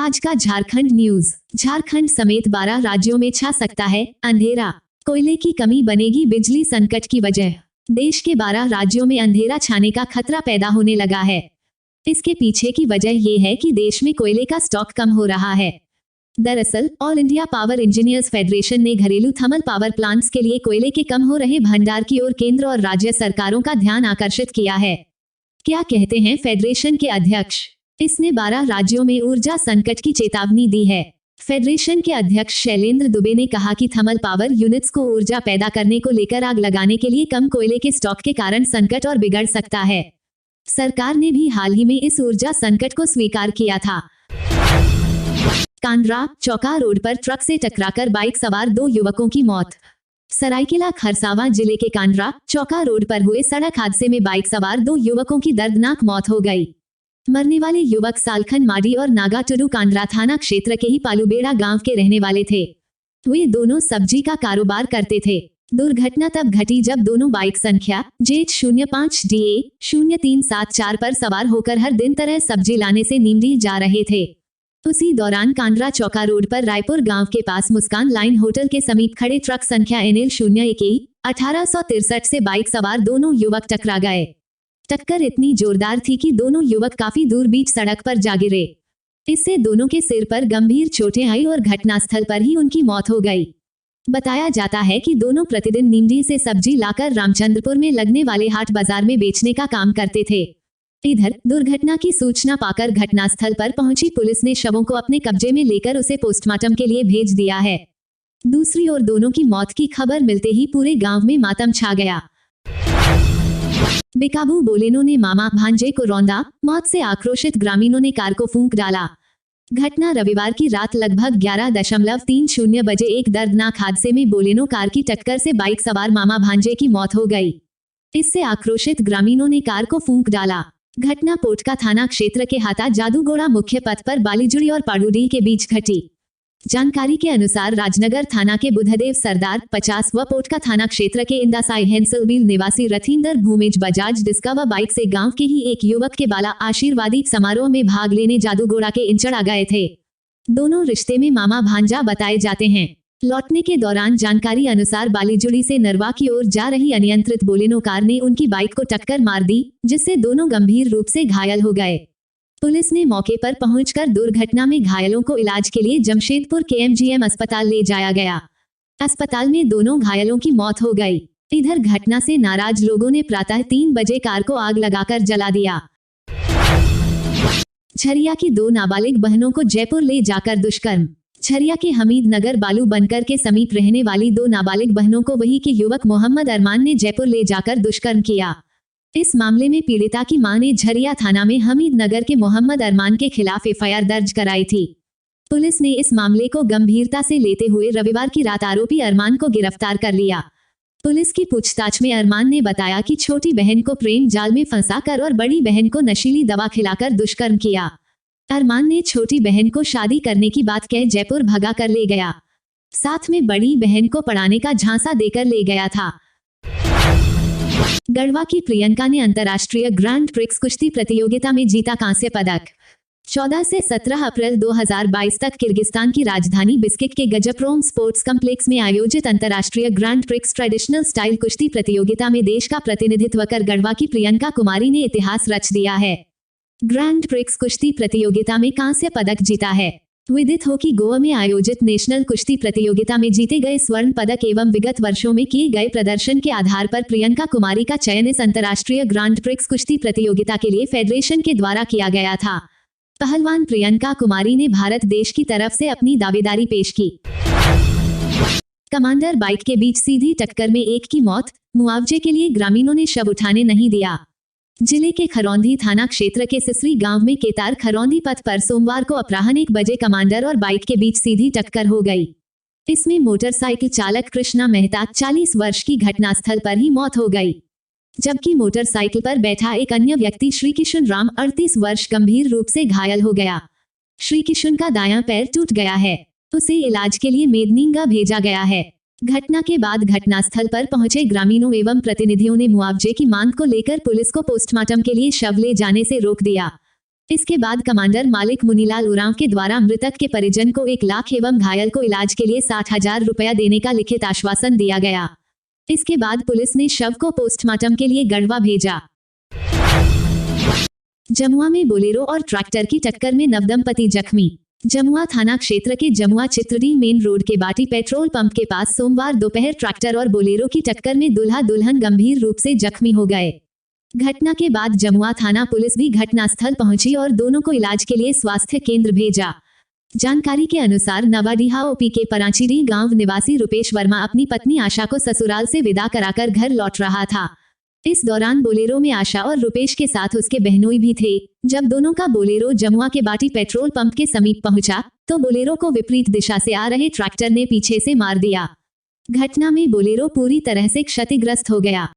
आज का झारखंड न्यूज। झारखंड समेत 12 राज्यों में छा सकता है अंधेरा। कोयले की कमी बनेगी बिजली संकट की वजह। देश के 12 राज्यों में अंधेरा छाने का खतरा पैदा होने लगा है। इसके पीछे की वजह ये है कि देश में कोयले का स्टॉक कम हो रहा है। दरअसल all India power engineers federation ने घरेलू थर्मल पावर प्लांट्स के लिए कोयले के कम हो रहे भंडार की ओर केंद्र और राज्य सरकारों का ध्यान आकर्षित किया है। क्या कहते हैं फेडरेशन के अध्यक्ष? इसने 12 राज्यों में ऊर्जा संकट की चेतावनी दी है। फेडरेशन के अध्यक्ष शैलेंद्र दुबे ने कहा कि थर्मल पावर यूनिट्स को ऊर्जा पैदा करने को लेकर आग लगाने के लिए कम कोयले के स्टॉक के कारण संकट और बिगड़ सकता है। सरकार ने भी हाल ही में इस ऊर्जा संकट को स्वीकार किया था। कांड्रा चौका रोड पर ट्रक से टकराकर बाइक सवार 2 युवकों की मौत। सरायकेला खरसावां जिले के कांड्रा चौका रोड पर हुए सड़क हादसे में बाइक सवार 2 युवकों की दर्दनाक मौत हो गई। मरने वाले युवक सालखन माडी और नागाटुडू कांड्रा थाना क्षेत्र के ही पालूबेड़ा गांव के रहने वाले थे। वे दोनों सब्जी का कारोबार करते थे। दुर्घटना तब घटी जब दोनों बाइक संख्या J05DA 0374 पर सवार होकर हर दिन तरह सब्जी लाने से नीमडी जा रहे थे। उसी दौरान कांड्रा चौका रोड पर रायपुर गांव के पास मुस्कान लाइन होटल के समीप खड़े ट्रक संख्या NL01 1863 से बाइक सवार दोनों युवक टकरा गए। टक्कर इतनी जोरदार थी कि दोनों युवक काफी दूर बीच सड़क पर जा गिरे। इससे दोनों के सिर पर गंभीर चोटें आई और घटनास्थल पर ही उनकी मौत हो गई। बताया जाता है कि दोनों प्रतिदिन नीमडी से सब्जी लाकर रामचंद्रपुर में लगने वाले हाट बाजार में बेचने का काम करते थे। इधर दुर्घटना की सूचना पाकर घटनास्थल पर पहुंची पुलिस ने शवों को अपने कब्जे में लेकर उसे पोस्टमार्टम के लिए भेज दिया है। दूसरी ओर दोनों की मौत की खबर मिलते ही पूरे गांव में मातम छा गया। बेकाबू बोलेनो ने मामा भांजे को रौंदा, मौत से आक्रोशित ग्रामीणों ने कार को फूंक डाला। घटना रविवार की रात लगभग 11:30 बजे एक दर्दनाक हादसे में बोलेनो कार की टक्कर से बाइक सवार मामा भांजे की मौत हो गई। इससे आक्रोशित ग्रामीणों ने कार को फूंक डाला। घटना पोटका थाना क्षेत्र के हाता जादूगोड़ा मुख्य पथ पर बालीजुड़ी और पाडूडीह के बीच घटी। जानकारी के अनुसार राजनगर थाना के बुधदेव सरदार 50 व पोटका थाना क्षेत्र के इंदासाई हेंसलबील निवासी रथिंदर भूमेज बजाज डिस्कवर बाइक से गांव के ही एक युवक के बाला आशीर्वादी समारोह में भाग लेने जादूगोड़ा के इंचड़ आ गए थे। दोनों रिश्ते में मामा भांजा बताए जाते हैं। लौटने के दौरान जानकारी अनुसार बालीजुड़ी से नरवा की ओर जा रही अनियंत्रित बोलेनो कार ने उनकी बाइक को टक्कर मार दी, जिससे दोनों गंभीर रूप से घायल हो गए। पुलिस ने मौके पर पहुंचकर दुर्घटना में घायलों को इलाज के लिए जमशेदपुर के MGM अस्पताल ले जाया गया। अस्पताल में दोनों घायलों की मौत हो गई। इधर घटना से नाराज लोगों ने प्रातः 3 बजे कार को आग लगाकर जला दिया। झरिया की 2 नाबालिग बहनों को जयपुर ले जाकर दुष्कर्म। झरिया के हमीद नगर बालू बनकर के समीप रहने वाली 2 नाबालिग बहनों को वही के युवक मोहम्मद अरमान ने जयपुर ले जाकर दुष्कर्म किया। इस मामले में पीड़िता की मां ने झरिया थाना में हमीद नगर के मोहम्मद अरमान के खिलाफ FIR दर्ज कराई थी। पुलिस ने इस मामले को गंभीरता से लेते हुए रविवार की रात आरोपी अरमान को गिरफ्तार कर लिया। पुलिस की पूछताछ में अरमान ने बताया कि छोटी बहन को प्रेम जाल में फंसाकर और बड़ी बहन को नशीली दवा खिलाकर दुष्कर्म किया। अरमान ने छोटी बहन को शादी करने की बात कह जयपुर भगा कर ले गया। साथ में बड़ी बहन को पढ़ाने का झांसा देकर ले गया था। गढ़वा की प्रियंका ने अंतर्राष्ट्रीय ग्रैंड प्रिक्स कुश्ती प्रतियोगिता में जीता कांस्य पदक। 14 से 17 अप्रैल 2022 तक किर्गिस्तान की राजधानी बिस्किक के गजप्रोम स्पोर्ट्स कॉम्प्लेक्स में आयोजित अंतर्राष्ट्रीय ग्रैंड प्रिक्स ट्रेडिशनल स्टाइल कुश्ती प्रतियोगिता में देश का प्रतिनिधित्व कर गढ़वा की प्रियंका कुमारी ने इतिहास रच दिया है। ग्रैंड प्रिक्स कुश्ती प्रतियोगिता में कांस्य पदक जीता है। विदित हो कि गोवा में आयोजित नेशनल कुश्ती प्रतियोगिता में जीते गए स्वर्ण पदक एवं विगत वर्षों में किए गए प्रदर्शन के आधार पर प्रियंका कुमारी का चयन इस अंतर्राष्ट्रीय ग्रैंड प्रिक्स कुश्ती प्रतियोगिता के लिए फेडरेशन के द्वारा किया गया था। पहलवान प्रियंका कुमारी ने भारत देश की तरफ से अपनी दावेदारी पेश की। कमांडर बाइक के बीच सीधी टक्कर में एक की मौत, मुआवजे के लिए ग्रामीणों ने शव उठाने नहीं दिया। जिले के खरौंधी थाना क्षेत्र के सिसरी गांव में केतार खरौंधी पथ पर सोमवार को अपराह्न 1 बजे कमांडर और बाइक के बीच सीधी टक्कर हो गई। इसमें मोटरसाइकिल चालक कृष्णा मेहता 40 वर्ष की घटनास्थल पर ही मौत हो गई, जबकि मोटरसाइकिल पर बैठा एक अन्य व्यक्ति श्री किशन राम 38 वर्ष गंभीर रूप से घायल हो गया। श्री किशन का दायां पैर टूट गया है। उसे इलाज के लिए मेदनीगा भेजा गया है। घटना के बाद घटनास्थल पर पहुंचे ग्रामीणों एवं प्रतिनिधियों ने मुआवजे की मांग को लेकर पुलिस को पोस्टमार्टम के लिए शव ले जाने से रोक दिया। इसके बाद कमांडर मालिक मुनीलाल उरांव के द्वारा मृतक के परिजन को 1 लाख एवं घायल को इलाज के लिए 60,000 रुपया देने का लिखित आश्वासन दिया गया। इसके बाद पुलिस ने शव को पोस्टमार्टम के लिए गढ़वा भेजा। जमुआ में बोलेरो और ट्रैक्टर की टक्कर में नवदंपति जख्मी। जमुआ थाना क्षेत्र के जमुआ चित्रडी मेन रोड के बाटी पेट्रोल पंप के पास सोमवार दोपहर ट्रैक्टर और बोलेरो की टक्कर में दूल्हा दुल्हन गंभीर रूप से जख्मी हो गए। घटना के बाद जमुआ थाना पुलिस भी घटनास्थल पहुंची और दोनों को इलाज के लिए स्वास्थ्य केंद्र भेजा। जानकारी के अनुसार नवाडीहा ओपी के परांचीडी गांव निवासी रुपेश वर्मा अपनी पत्नी आशा को ससुराल से विदा कराकर घर लौट रहा था। इस दौरान बोलेरो में आशा और रुपेश के साथ उसके बहनोई भी थे। जब दोनों का बोलेरो जमुआ के बाटी पेट्रोल पंप के समीप पहुंचा तो बोलेरो को विपरीत दिशा से आ रहे ट्रैक्टर ने पीछे से मार दिया। घटना में बोलेरो पूरी तरह से क्षतिग्रस्त हो गया।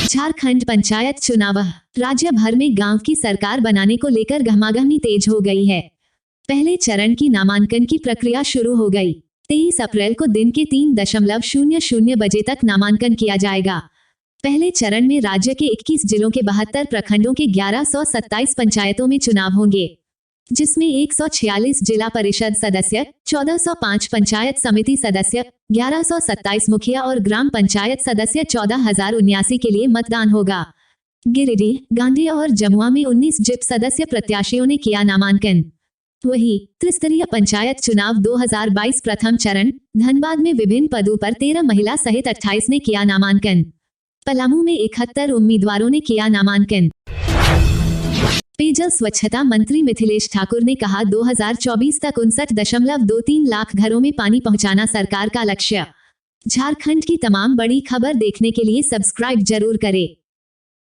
झारखंड पंचायत चुनाव। राज्य भर में गांव की सरकार बनाने को लेकर गहमागहमी तेज हो गई है। पहले चरण की नामांकन की प्रक्रिया शुरू हो गई। 23 अप्रैल को दिन के 3:00 बजे तक नामांकन किया जाएगा। पहले चरण में राज्य के 21 जिलों के 72 प्रखंडों के 1127 पंचायतों में चुनाव होंगे, जिसमें 146 जिला परिषद सदस्य, 1405 पंचायत समिति सदस्य, 1127 मुखिया और ग्राम पंचायत सदस्य 14,079 के लिए मतदान होगा। गिरिडीह, गांधी और जमुआ में 19 जिप सदस्य प्रत्याशियों ने किया नामांकन। वहीं त्रिस्तरीय पंचायत चुनाव 2022 प्रथम चरण धनबाद में विभिन्न पदों पर 13 महिला सहित 28 ने किया नामांकन। पलामू में 71 उम्मीदवारों ने किया नामांकन। पेयजल स्वच्छता मंत्री मिथिलेश ठाकुर ने कहा 2024 तक 59.23 लाख घरों में पानी पहुंचाना सरकार का लक्ष्य। झारखंड की तमाम बड़ी खबर देखने के लिए सब्सक्राइब जरूर करें।